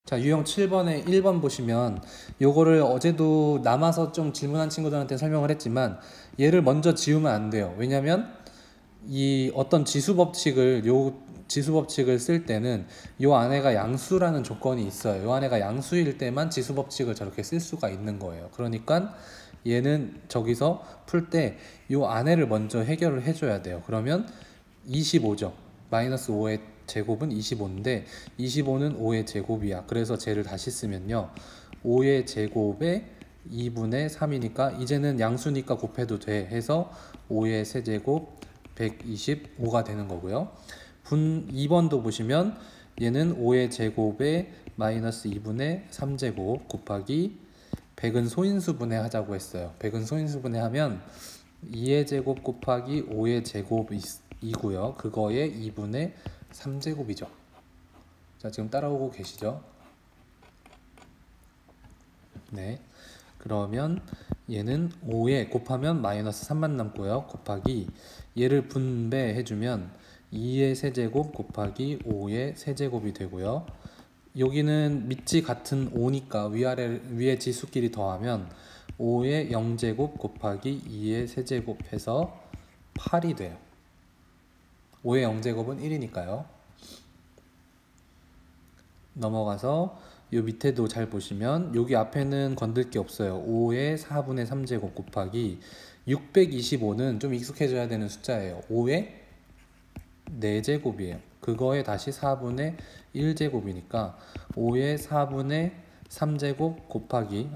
자, 유형 7번에 1번 보시면 요거를 어제도 남아서 좀 질문한 친구들한테 설명을 했지만 얘를 먼저 지우면 안 돼요. 왜냐면 이 어떤 지수법칙을 쓸 때는 요 안에가 양수라는 조건이 있어요. 요 안에가 양수일 때만 지수법칙을 저렇게 쓸 수가 있는 거예요. 그러니까 얘는 저기서 풀 때 요 안에를 먼저 해결을 해줘야 돼요. 그러면 25죠. 마이너스 5의 제곱은 25인데 25는 5의 제곱이야. 그래서 쟤를 다시 쓰면요. 5의 제곱에 2분의 3이니까 이제는 양수니까 곱해도 돼 해서 5의 세제곱 125가 되는 거고요. 2번도 보시면 얘는 5의 제곱에 마이너스 2분의 3제곱 곱하기 100은 소인수분해 하자고 했어요. 100은 소인수분해 하면 2의 제곱 곱하기 5의 제곱이고요. 그거에 2분의 3제곱이죠. 자, 지금 따라오고 계시죠? 네. 그러면 얘는 5에 곱하면 마이너스 3만 남고요. 곱하기 얘를 분배해주면 2의 세제곱 곱하기 5의 세제곱이 되고요. 여기는 밑이 같은 5니까 위에 지수끼리 더하면 5의 0제곱 곱하기 2의 세제곱 해서 8이 돼요. 5의 0제곱은 1이니까요. 넘어가서 요 밑에도 잘 보시면 여기 앞에는 건들 게 없어요. 5의 4분의 3제곱 곱하기 625는 좀 익숙해져야 되는 숫자예요. 5의 4제곱이에요. 그거에 다시 4분의 1제곱이니까 5의 4분의 3제곱 곱하기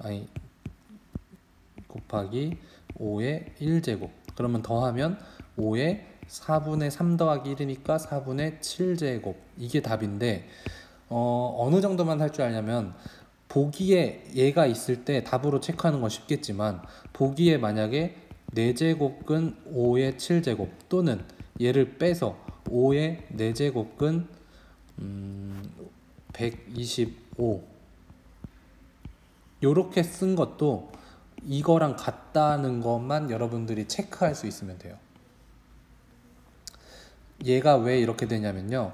5의 1제곱. 그러면 더하면 5의 4분의 3 더하기 1이니까 4분의 7제곱. 이게 답인데 어느 정도만 할 줄 알냐면 보기에 얘가 있을 때 답으로 체크하는 건 쉽겠지만 보기에 만약에 4제곱근 5의 7제곱 또는 얘를 빼서 5의 4제곱근 125 요렇게 쓴 것도 이거랑 같다는 것만 여러분들이 체크할 수 있으면 돼요. 얘가 왜 이렇게 되냐면요.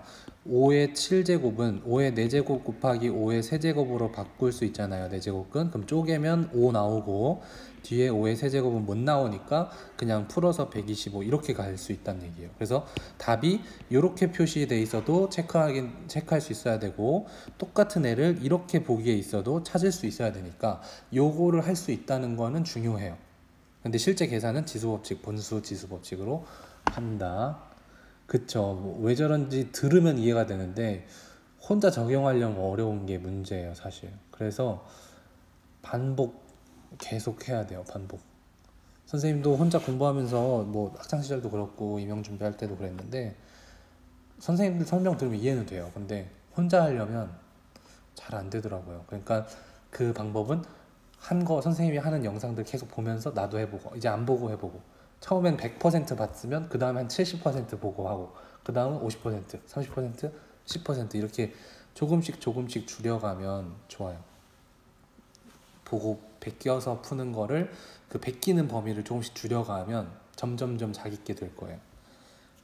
5의 7제곱은 5의 4제곱 곱하기 5의 세제곱으로 바꿀 수 있잖아요. 4제곱근. 그럼 쪼개면 5 나오고 뒤에 5의 세제곱은 못 나오니까 그냥 풀어서 125 이렇게 갈 수 있다는 얘기예요. 그래서 답이 이렇게 표시돼 있어도 체크할 수 있어야 되고 똑같은 애를 이렇게 보기에 있어도 찾을 수 있어야 되니까 요거를 할 수 있다는 거는 중요해요. 근데 실제 계산은 지수법칙, 분수 지수법칙으로 한다. 그쵸. 왜 저런지 들으면 이해가 되는데 혼자 적용하려면 어려운 게 문제예요, 사실. 그래서 반복 계속 해야 돼요, 반복. 선생님도 혼자 공부하면서 뭐 학창 시절도 그렇고 임용 준비할 때도 그랬는데 선생님들 설명 들으면 이해는 돼요. 근데 혼자 하려면 잘 안 되더라고요. 그러니까 그 방법은 선생님이 하는 영상들 계속 보면서 나도 해보고 이제 안 보고 해보고 처음엔 100% 봤으면 그 다음에 한 70% 보고 하고 그 다음은 50%, 30%, 10% 이렇게 조금씩 줄여가면 좋아요. 보고 베껴서 푸는 거를 그 베끼는 범위를 조금씩 줄여가면 점점점 자기게 될 거예요.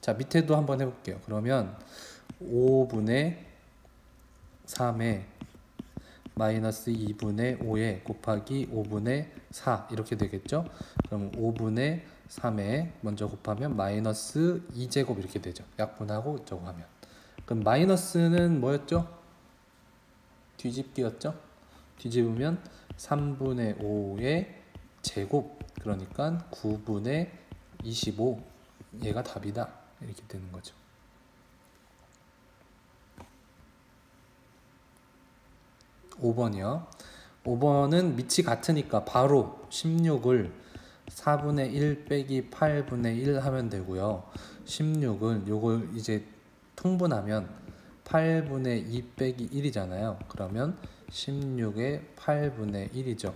자, 밑에도 한번 해볼게요. 그러면 5분의 3에 마이너스 2분의 5에 곱하기 5분의 4 이렇게 되겠죠. 그럼 5분의 3에 먼저 곱하면 마이너스 2제곱 이렇게 되죠. 약분하고 저거 하면. 그럼 마이너스는 뭐였죠? 뒤집기였죠. 뒤집으면 3분의 5의 제곱 그러니까 9분의 25 얘가 답이다 이렇게 되는 거죠. 5번이요. 5번은 밑이 같으니까 바로 16을 4분의 1 빼기 8분의 1 하면 되고요. 16은 요걸 이제 통분하면 8분의 2 빼기 1이잖아요. 그러면 16의 8분의 1이죠.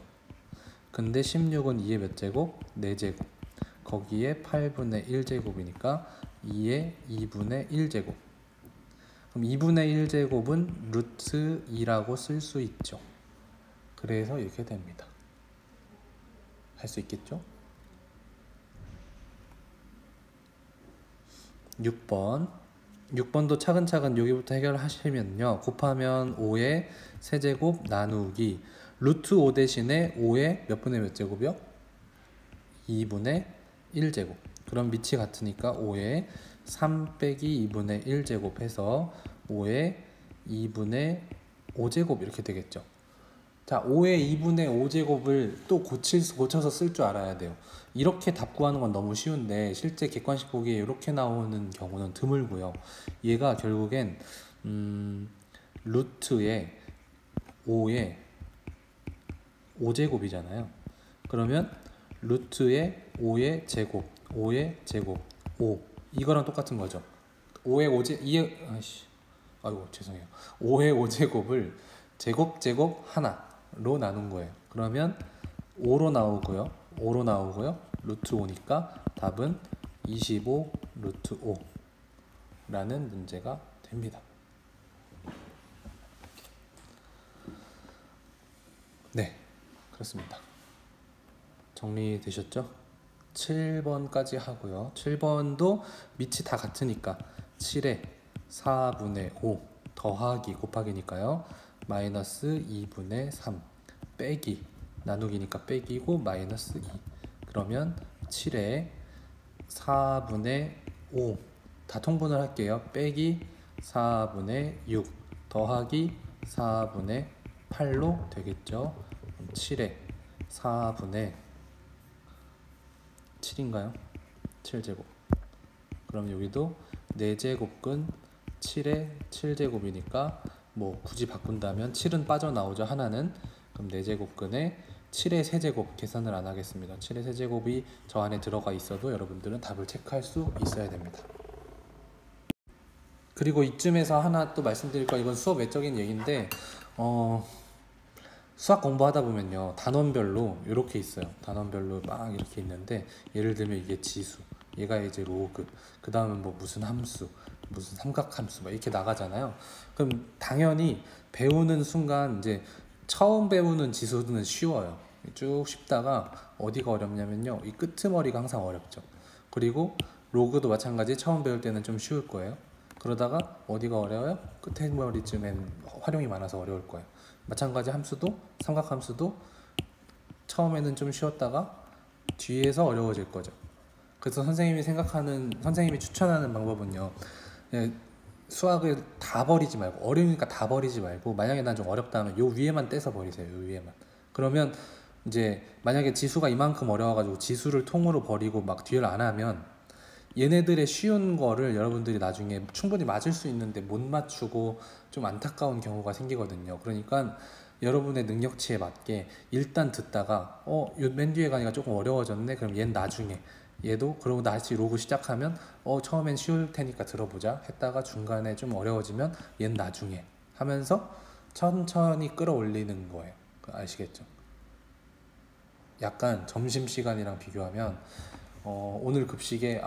근데 16은 2의 몇 제곱? 4제곱. 거기에 8분의 1제곱이니까 2의 2분의 1제곱. 그럼 2분의 1제곱은 루트 2라고 쓸 수 있죠. 그래서 이렇게 됩니다. 할 수 있겠죠? 6번 6번도 차근차근 여기부터 해결하시면요. 곱하면 5의 세제곱 나누기 루트 5 대신에 5의 몇 분의 몇 제곱이요? 2분의 1제곱. 그럼 밑이 같으니까 5의 3 빼기 2분의 1제곱 해서 5의 2분의 5제곱 이렇게 되겠죠. 자, 5의 2분의 5제곱을 또 고쳐서 쓸 줄 알아야 돼요. 이렇게 답 구하는 건 너무 쉬운데 실제 객관식 보기에 이렇게 나오는 경우는 드물고요. 얘가 결국엔 루트의 5의 5제곱이잖아요. 그러면 루트의 5의 제곱, 5의 제곱, 5 이거랑 똑같은 거죠. 5의 5제 2의 아이고 죄송해요. 5의 5제곱을 제곱 하나로 나눈 거예요. 그러면 5로 나오고요. 5로 나오고요. 루트 5니까 답은 25 루트 5라는 문제가 됩니다. 네, 그렇습니다. 정리되셨죠? 7번까지 하고요. 7번도 밑이 다 같으니까 7에 4분의 5 더하기 곱하기니까요. 마이너스 2분의 3 빼기 나누기니까 빼기고 마이너스 2 그러면 7에 4분의 5 다 통분을 할게요. 빼기 4분의 6 더하기 4분의 8로 되겠죠. 7에 4분의 7인가요? 7제곱. 그럼 여기도 4제곱근 7의 7제곱이니까 뭐 굳이 바꾼다면 7은 빠져나오죠. 하나는. 그럼 4제곱근에 7의 세제곱 계산을 안 하겠습니다. 7의 세제곱이 저 안에 들어가 있어도 여러분들은 답을 체크할 수 있어야 됩니다. 그리고 이쯤에서 하나 또 말씀드릴 거, 이건 수업 외적인 얘기인데 수학 공부하다 보면요 단원별로 이렇게 있어요. 단원별로 막 이렇게 있는데 예를 들면 이게 지수, 얘가 이제 로그, 그 다음은 뭐 무슨 함수, 무슨 삼각함수 막 이렇게 나가잖아요. 그럼 당연히 배우는 순간 이제 처음 배우는 지수는 쉬워요. 쭉 쉽다가 어디가 어렵냐면요 이 끄트머리가 항상 어렵죠. 그리고 로그도 마찬가지, 처음 배울 때는 좀 쉬울 거예요. 그러다가 어디가 어려워요? 끄트머리쯤엔 활용이 많아서 어려울 거예요. 마찬가지 함수도, 삼각함수도 처음에는 좀 쉬웠다가 뒤에서 어려워질 거죠. 그래서 선생님이 추천하는 방법은요, 수학을 다 버리지 말고, 어려우니까 다 버리지 말고, 만약에 난 좀 어렵다 하면 요 위에만 떼서 버리세요. 요 위에만. 그러면 이제 만약에 지수가 이만큼 어려워가지고 지수를 통으로 버리고 막 뒤를 안 하면 얘네들의 쉬운 거를 여러분들이 나중에 충분히 맞을 수 있는데 못 맞추고 좀 안타까운 경우가 생기거든요. 그러니까 여러분의 능력치에 맞게 일단 듣다가 맨 뒤에 가니까 조금 어려워졌네. 그럼 얘는 나중에, 얘도 그러고 다시 로그 시작하면 처음엔 쉬울 테니까 들어보자 했다가 중간에 좀 어려워지면 얘는 나중에 하면서 천천히 끌어올리는 거예요. 아시겠죠? 약간 점심시간이랑 비교하면 오늘 급식에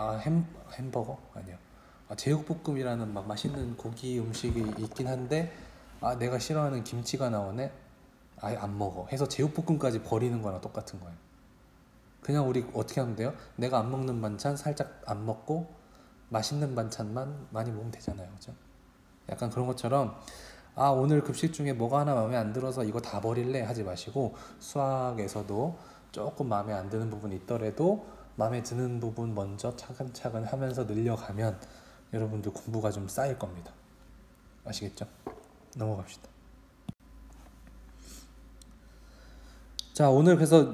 햄버거? 아니야. 제육볶음이라는 막 맛있는 고기 음식이 있긴 한데 내가 싫어하는 김치가 나오네? 아예 안 먹어 해서 제육볶음까지 버리는 거랑 똑같은 거예요. 그냥 우리 어떻게 하면 돼요? 내가 안 먹는 반찬 살짝 안 먹고 맛있는 반찬만 많이 먹으면 되잖아요. 그죠? 약간 그런 것처럼 오늘 급식 중에 뭐가 하나 마음에 안 들어서 이거 다 버릴래 하지 마시고, 수학에서도 조금 마음에 안 드는 부분이 있더라도 마음에 드는 부분 먼저 차근차근 하면서 늘려가면 여러분들 공부가 좀 쌓일 겁니다. 아시겠죠? 넘어갑시다. 자, 오늘 그래서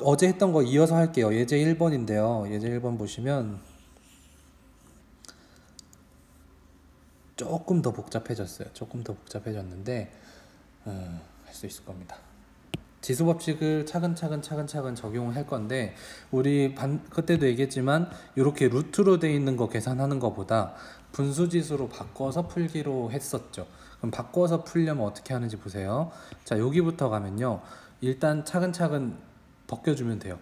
어제 했던 거 이어서 할게요. 예제 1번인데요. 예제 1번 보시면 조금 더 복잡해졌어요. 조금 더 복잡해졌는데 할 수 있을 겁니다. 지수법칙을 차근차근 적용할 건데, 우리 그때도 얘기했지만 이렇게 루트로 돼 있는 거 계산하는 것보다 분수지수로 바꿔서 풀기로 했었죠. 그럼 바꿔서 풀려면 어떻게 하는지 보세요. 자, 여기부터 가면요 일단 차근차근 벗겨주면 돼요.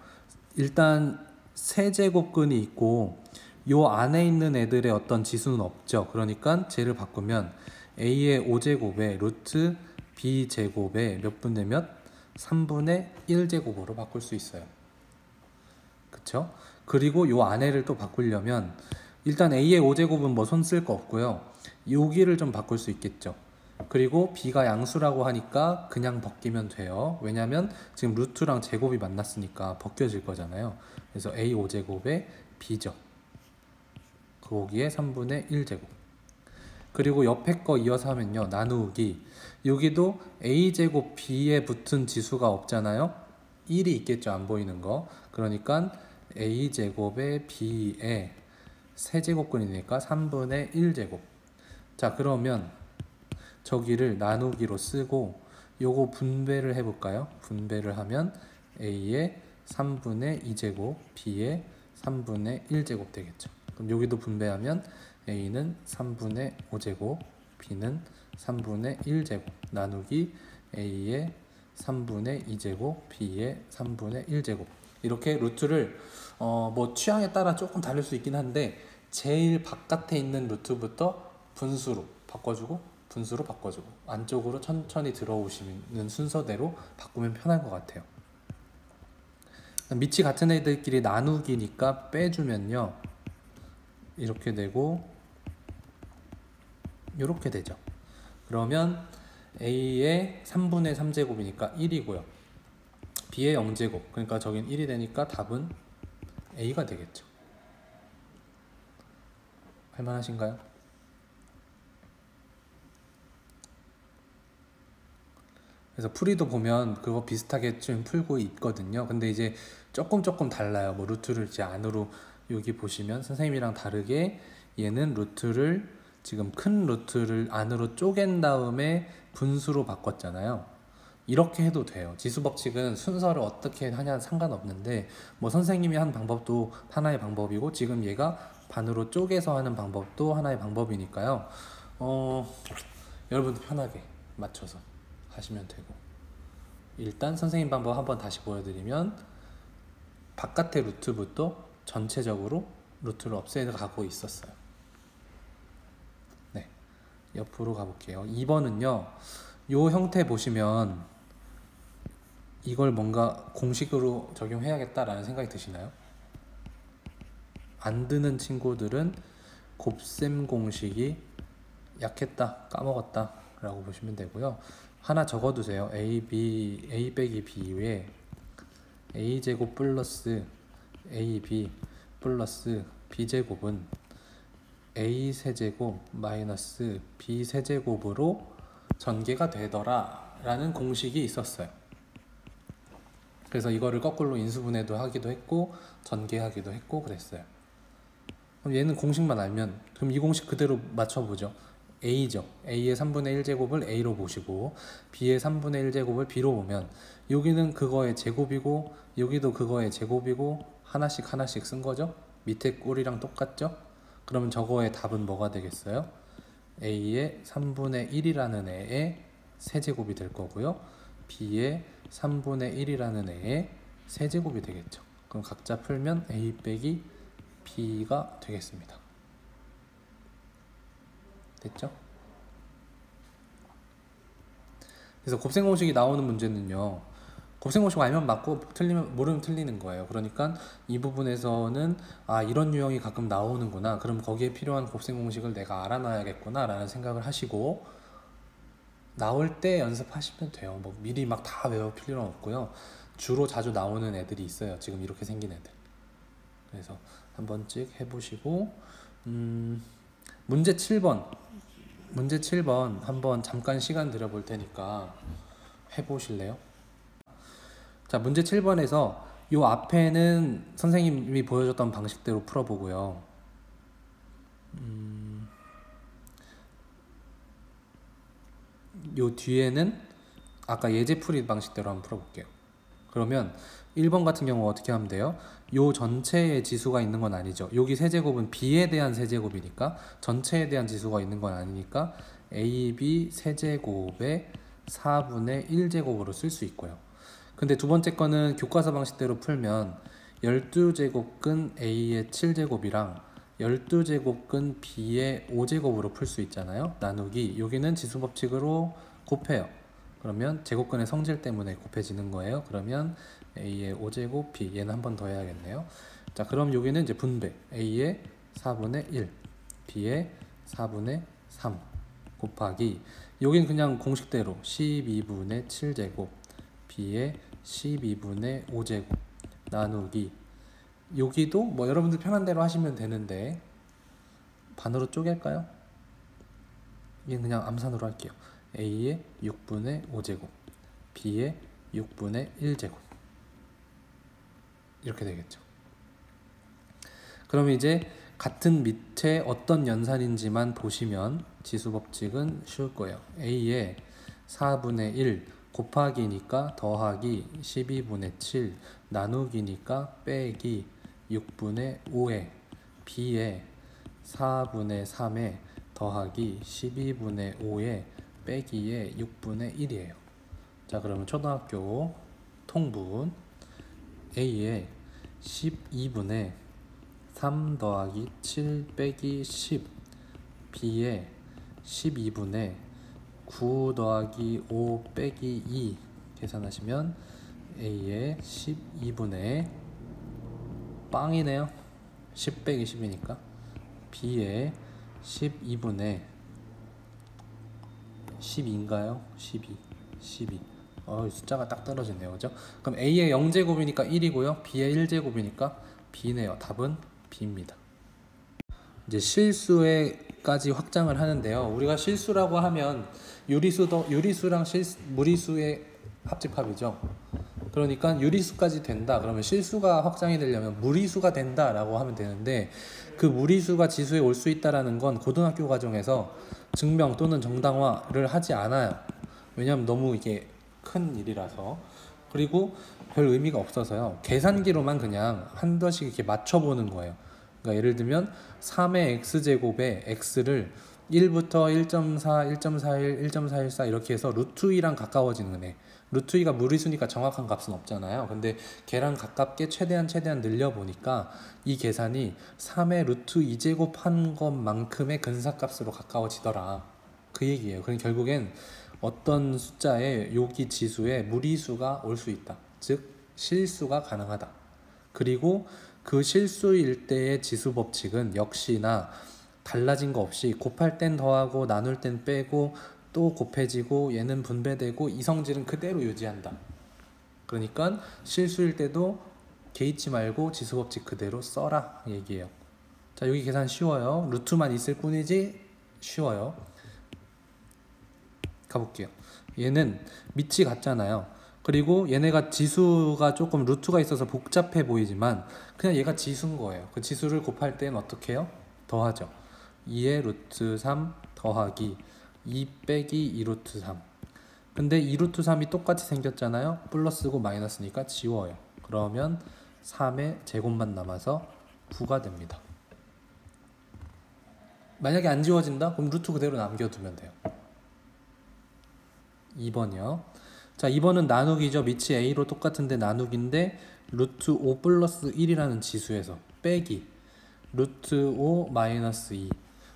일단 세제곱근이 있고 요 안에 있는 애들의 어떤 지수는 없죠. 그러니까 쟤를 바꾸면 a의 5제곱에 루트 b제곱에 몇 분의 몇? 3분의 1제곱으로 바꿀 수 있어요. 그쵸? 그리고 요 안에를 또 바꾸려면 일단 A의 5제곱은 뭐 손 쓸 거 없고요. 여기를 좀 바꿀 수 있겠죠. 그리고 B가 양수라고 하니까 그냥 벗기면 돼요. 왜냐면 지금 루트랑 제곱이 만났으니까 벗겨질 거잖아요. 그래서 A 5제곱에 B죠. 거기에 3분의 1제곱. 그리고 옆에 거 이어서 하면요. 나누기. 여기도 A제곱 B에 붙은 지수가 없잖아요. 1이 있겠죠. 안 보이는 거. 그러니까 A제곱에 B에 세제곱근이니까 3분의 1제곱. 자, 그러면 저기를 나누기로 쓰고 요거 분배를 해볼까요? 분배를 하면 A의 3분의 2제곱, B의 3분의 1제곱 되겠죠. 그럼 여기도 분배하면 A는 3분의 5제곱, B는 3분의 1제곱 나누기 A의 3분의 2제곱, B의 3분의 1제곱. 이렇게 루트를 뭐 취향에 따라 조금 다를 수 있긴 한데 제일 바깥에 있는 루트부터 분수로 바꿔주고 분수로 바꿔주고 안쪽으로 천천히 들어오시는 순서대로 바꾸면 편할 것 같아요. 밑이 같은 애들끼리 나누기니까 빼주면요 이렇게 되고 이렇게 되죠. 그러면 A의 3분의 3제곱이니까 1이고요. B의 0제곱 그러니까 저긴 1이 되니까 답은 A가 되겠죠. 할만하신가요? 그래서 풀이도 보면 그거 비슷하게 좀 풀고 있거든요. 근데 이제 조금 달라요. 뭐 루트를 이제 안으로 여기 보시면 선생님이랑 다르게 얘는 루트를 지금 큰 루트를 안으로 쪼갠 다음에 분수로 바꿨잖아요. 이렇게 해도 돼요. 지수 법칙은 순서를 어떻게 하냐 상관없는데 뭐 선생님이 한 방법도 하나의 방법이고 지금 얘가 반으로 쪼개서 하는 방법도 하나의 방법이니까요. 여러분도 편하게 맞춰서 하시면 되고 일단 선생님 방법 한번 다시 보여드리면 바깥의 루트부터 전체적으로 루트를 없애 가고 있었어요. 네, 옆으로 가볼게요. 2번은요 요 형태 보시면 이걸 뭔가 공식으로 적용해야겠다라는 생각이 드시나요? 안 드는 친구들은 곱셈 공식이 약했다, 까먹었다 라고 보시면 되고요. 하나 적어두세요. A 빼기 B 외에 A제곱 플러스 AB 플러스 B제곱은 A 세제곱 마이너스 B 세제곱으로 전개가 되더라 라는 공식이 있었어요. 그래서 이거를 거꾸로 인수분해도 하기도 했고 전개하기도 했고 그랬어요. 그럼 얘는 공식만 알면 그럼 이 공식 그대로 맞춰보죠. A죠. A의 3분의 1제곱을 A로 보시고 B의 3분의 1제곱을 B로 보면 여기는 그거의 제곱이고 여기도 그거의 제곱이고 하나씩 쓴 거죠. 밑에 꼴이랑 똑같죠. 그러면 저거의 답은 뭐가 되겠어요? A의 3분의 1이라는 애의 세제곱이 될 거고요. B의 3분의 1이라는 애의 세제곱이 되겠죠. 그럼 각자 풀면 A 빼기 B가 되겠습니다. 됐죠? 그래서 곱셈 공식이 나오는 문제는요. 곱셈 공식 알면 맞고 모르면 틀리는 거예요. 그러니까 이 부분에서는 아 이런 유형이 가끔 나오는구나. 그럼 거기에 필요한 곱셈 공식을 내가 알아놔야겠구나 라는 생각을 하시고 나올 때 연습하시면 돼요. 뭐 미리 막 다 외울 필요는 없고요. 주로 자주 나오는 애들이 있어요. 지금 이렇게 생긴 애들. 그래서 한 번씩 해보시고 문제 7번 한번 잠깐 시간 들여볼 테니까 해보실래요? 자, 문제 7번에서 요 앞에는 선생님이 보여줬던 방식대로 풀어보고요. 요 뒤에는 아까 예제풀이 방식대로 한번 풀어볼게요. 그러면 1번 같은 경우 어떻게 하면 돼요? 요 전체에 지수가 있는 건 아니죠. 여기 세제곱은 B에 대한 세제곱이니까 전체에 대한 지수가 있는 건 아니니까 AB 세제곱의 4분의 1제곱으로 쓸 수 있고요. 근데 두 번째 거는 교과서 방식대로 풀면 12제곱근 A의 7제곱이랑 12제곱근 B의 5제곱으로 풀 수 있잖아요. 나누기 여기는 지수법칙으로 곱해요. 그러면 제곱근의 성질 때문에 곱해지는 거예요. 그러면 A의 5제곱 B 얘는 한 번 더 해야겠네요. 자, 그럼 여기는 이제 분배 A의 4분의 1 b의 4분의 3 곱하기 여긴 그냥 공식대로 12분의 7제곱 b의 12분의 5제곱 나누기 여기도 뭐 여러분들 편한 대로 하시면 되는데 반으로 쪼갤까요? 얘는 그냥 암산으로 할게요. a의 6분의 5제곱 b의 6분의 1제곱 이렇게 되겠죠. 그럼 이제 같은 밑에 어떤 연산인지만 보시면 지수법칙은 쉬울 거예요. a의 4분의 1 곱하기니까 더하기 12분의 7 나누기니까 빼기 6분의 5에 b의 4분의 3에 더하기 12분의 5에 빼기의 6분의 1이에요. 자, 그러면 초등학교 통분 a의 12분의 3 더하기 7 빼기 10 b의 12분의 9 더하기 5 빼기 2 계산하시면 a의 12분의 빵이네요. 10 빼기 10이니까 b의 12분의 12인가요? 12 숫자가 딱 떨어지네요. 그죠? 그럼 a의 0제곱이니까 1이고요 b의 1제곱이니까 b네요. 답은 b입니다. 이제 실수에까지 확장을 하는데요. 우리가 실수라고 하면 유리수랑 무리수의 합집합이죠. 그러니까 유리수까지 된다. 그러면 실수가 확장이 되려면 무리수가 된다라고 하면 되는데 그 무리수가 지수에 올 수 있다라는 건 고등학교 과정에서 증명 또는 정당화를 하지 않아요. 왜냐하면 너무 이게 큰 일이라서. 그리고 별 의미가 없어서요. 계산기로만 그냥 한 번씩 이렇게 맞춰보는 거예요. 그러니까 예를 들면 3의 x제곱에 x를 1부터 1.4, 1.41, 1.414 이렇게 해서 루트 2랑 가까워지는 애. 루트 2가 무리수니까 정확한 값은 없잖아요. 근데 걔랑 가깝게 최대한 늘려보니까 이 계산이 3의 루트 2제곱 한 것만큼의 근사값으로 가까워지더라. 그 얘기예요. 그럼 결국엔 어떤 숫자의 여기 지수에 무리수가 올 수 있다. 즉 실수가 가능하다. 그리고 그 실수일 때의 지수 법칙은 역시나 달라진 거 없이 곱할 땐 더하고 나눌 땐 빼고 또 곱해지고 얘는 분배되고 이 성질은 그대로 유지한다. 그러니까 실수일 때도 개의치 말고 지수 법칙 그대로 써라 얘기예요. 자, 여기 계산 쉬워요. 루트만 있을 뿐이지 쉬워요. 가볼게요. 얘는 밑이 같잖아요. 그리고 얘네가 지수가 조금 루트가 있어서 복잡해 보이지만 그냥 얘가 지수인 거예요. 그 지수를 곱할 땐 어떻게 해요? 더하죠. 2의 루트 3 더하기 2 빼기 2 루트 3. 근데 2 루트 3이 똑같이 생겼잖아요. 플러스고 마이너스니까 지워요. 그러면 3의 제곱만 남아서 9가 됩니다. 만약에 안 지워진다? 그럼 루트 그대로 남겨두면 돼요. 2번이요. 자, 2번은 나누기죠. 밑이 a로 똑같은데 나누기인데 루트 5 플러스 1이라는 지수에서 빼기 루트 5 마이너스 2.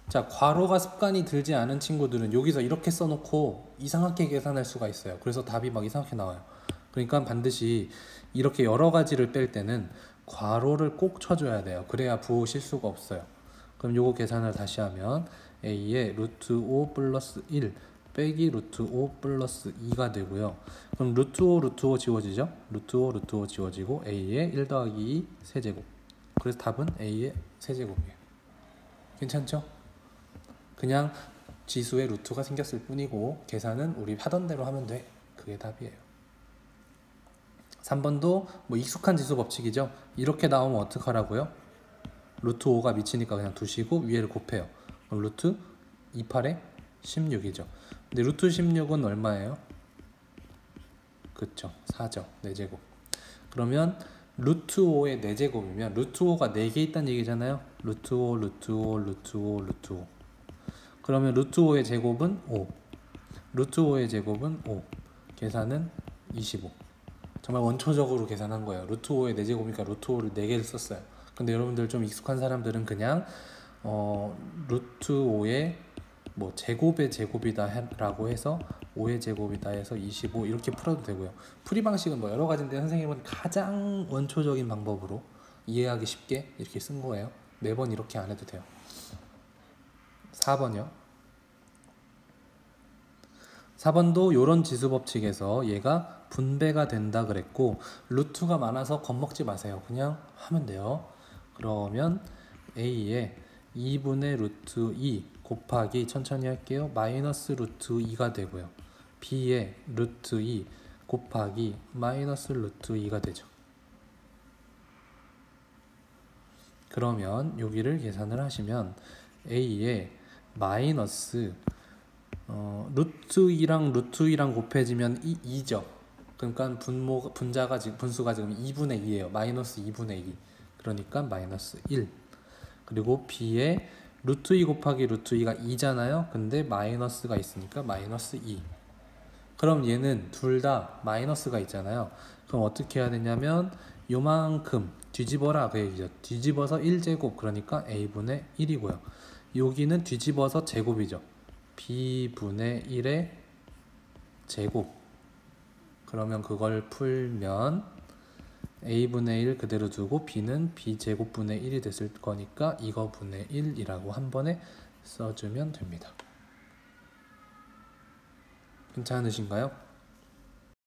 자, 괄호가 습관이 들지 않은 친구들은 여기서 이렇게 써놓고 이상하게 계산할 수가 있어요. 그래서 답이 막 이상하게 나와요. 그러니까 반드시 이렇게 여러 가지를 뺄 때는 괄호를 꼭 쳐줘야 돼요. 그래야 부호 실수가 없어요. 그럼 요거 계산을 다시 하면 a의 루트 5 플러스 1 빼기 루트 5 플러스 2가 되고요. 그럼 루트 5 지워지죠? 루트 5 지워지고 a의 1 더하기 2 세제곱. 그래서 답은 a의 세제곱이에요. 괜찮죠? 그냥 지수에 루트가 생겼을 뿐이고 계산은 우리 하던 대로 하면 돼. 그게 답이에요. 3번도 뭐 익숙한 지수 법칙이죠. 이렇게 나오면 어떡하라고요? 루트 5가 미치니까 그냥 두시고 위에를 곱해요. 그럼 루트 28에 16이죠. 근데 루트 16은 얼마예요? 그쵸, 4죠. 4제곱. 그러면 루트 5의 4제곱이면 루트 5가 4개 있다는 얘기잖아요. 루트 5, 루트 5, 루트 5, 루트 5. 그러면 루트 5의 제곱은 5. 루트 5의 제곱은 5. 계산은 25. 정말 원초적으로 계산한 거예요. 루트 5의 4제곱이니까 루트 5를 4개를 썼어요. 근데 여러분들 좀 익숙한 사람들은 그냥 루트 5의 뭐 제곱의 제곱이다 라고 해서 5의 제곱이다 해서 25 이렇게 풀어도 되고요. 풀이 방식은 뭐 여러 가지인데 선생님은 가장 원초적인 방법으로 이해하기 쉽게 이렇게 쓴 거예요. 매번 이렇게 안 해도 돼요. 4번이요. 4번도 요런 지수 법칙에서 얘가 분배가 된다 그랬고 루트가 많아서 겁먹지 마세요. 그냥 하면 돼요. 그러면 A에 2분의 루트 2 곱하기 천천히 할게요. 마이너스 루트 2가 되고요. B에 루트 2 곱하기 마이너스 루트 2가 되죠. 그러면 여기를 계산을 하시면 A에 마이너스 루트 2랑 루트 2랑 곱해지면 2죠. 그러니까 분수가 지금 2분의 2예요. 마이너스 2분의 2. 그러니까 마이너스 1. 그리고 B에 루트 2 곱하기 루트 2가 2잖아요. 근데 마이너스가 있으니까 마이너스 2. 그럼 얘는 둘 다 마이너스가 있잖아요. 그럼 어떻게 해야 되냐면 요만큼 뒤집어라 그 얘기죠. 뒤집어서 1제곱 그러니까 A분의 1이고요. 여기는 뒤집어서 제곱이죠. B분의 1의 제곱. 그러면 그걸 풀면 A분의 1 그대로 두고 B는 B제곱분의 1이 됐을 거니까 이거 분의 1이라고 한 번에 써주면 됩니다. 괜찮으신가요?